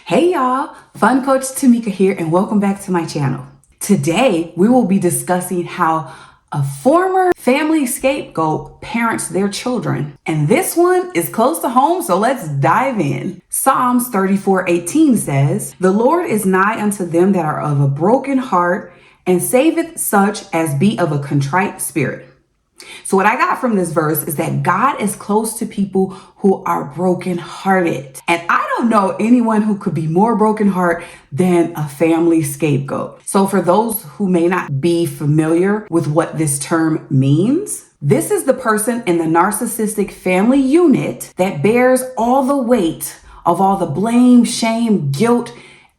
Hey y'all, Fun Coach Tamika here and welcome back to my channel. Today we will be discussing how a former family scapegoat parents their children. And this one is close to home, so let's dive in. Psalms 34:18 says, "The Lord is nigh unto them that are of a broken heart, and saveth such as be of a contrite spirit." So what I got from this verse is that God is close to people who are brokenhearted. And I don't know anyone who could be more brokenhearted than a family scapegoat. So for those who may not be familiar with what this term means, this is the person in the narcissistic family unit that bears all the weight of all the blame, shame, guilt,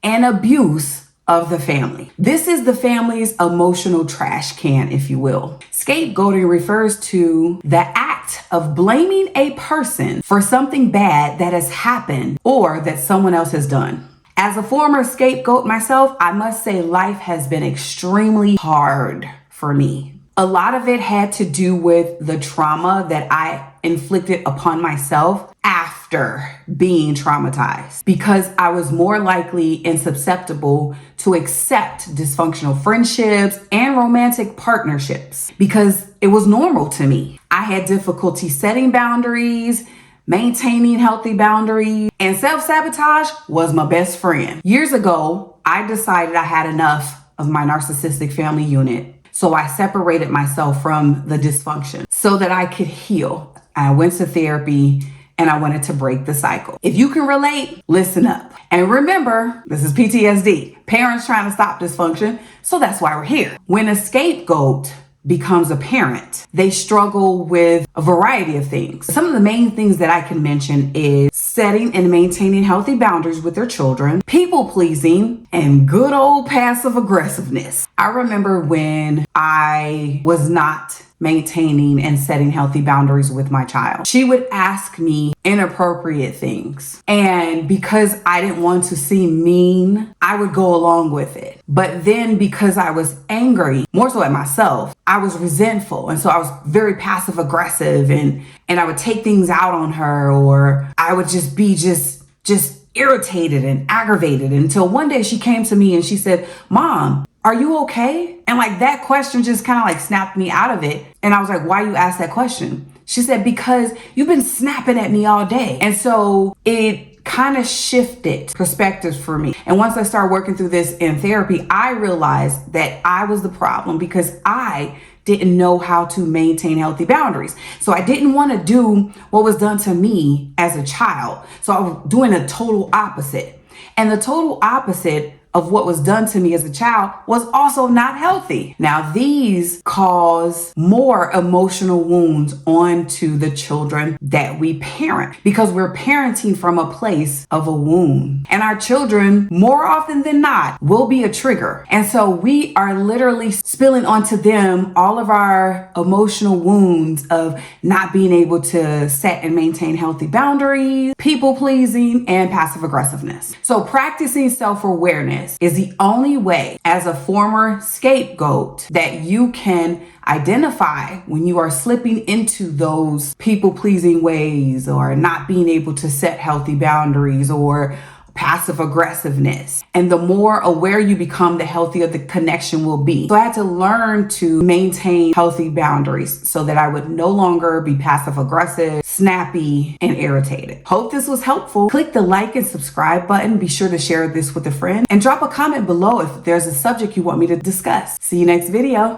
and abuse of the family. This is the family's emotional trash can, if you will. Scapegoating refers to the act of blaming a person for something bad that has happened or that someone else has done. As a former scapegoat myself, I must say life has been extremely hard for me. A lot of it had to do with the trauma that I inflicted upon myself after being traumatized, because I was more likely and susceptible to accept dysfunctional friendships and romantic partnerships because it was normal to me. I had difficulty setting boundaries, maintaining healthy boundaries, and self-sabotage was my best friend. Years ago, I decided I had enough of my narcissistic family unit. So I separated myself from the dysfunction so that I could heal. I went to therapy and I wanted to break the cycle. If you can relate, listen up. And remember, this is PTSD, parents trying to stop dysfunction. So that's why we're here. When a scapegoat becomes a parent, they struggle with a variety of things. Some of the main things that I can mention is setting and maintaining healthy boundaries with their children, people pleasing, and good old passive aggressiveness. I remember when I was not maintaining and setting healthy boundaries with my child. She would ask me inappropriate things. And because I didn't want to seem mean, I would go along with it. But then because I was angry, more so at myself, I was resentful. And so I was very passive aggressive and I would take things out on her, or I would just be just irritated and aggravated until one day she came to me and she said, "Mom, are you okay?" And like that question just kind of like snapped me out of it. And I was like, "Why you ask that question?" She said, "Because you've been snapping at me all day." And so it kind of shifted perspectives for me. And once I started working through this in therapy, I realized that I was the problem because I didn't know how to maintain healthy boundaries. So I didn't want to do what was done to me as a child. So I was doing a total opposite. And the total opposite of what was done to me as a child was also not healthy. Now, these cause more emotional wounds onto the children that we parent because we're parenting from a place of a wound. And our children, more often than not, will be a trigger. And so we are literally spilling onto them all of our emotional wounds of not being able to set and maintain healthy boundaries, people pleasing, and passive aggressiveness. So practicing self-awareness is the only way as a former scapegoat that you can identify when you are slipping into those people-pleasing ways or not being able to set healthy boundaries or passive aggressiveness. And the more aware you become, the healthier the connection will be. So I had to learn to maintain healthy boundaries so that I would no longer be passive aggressive, snappy, and irritated. Hope this was helpful. Click the like and subscribe button. Be sure to share this with a friend and drop a comment below if there's a subject you want me to discuss. See you next video.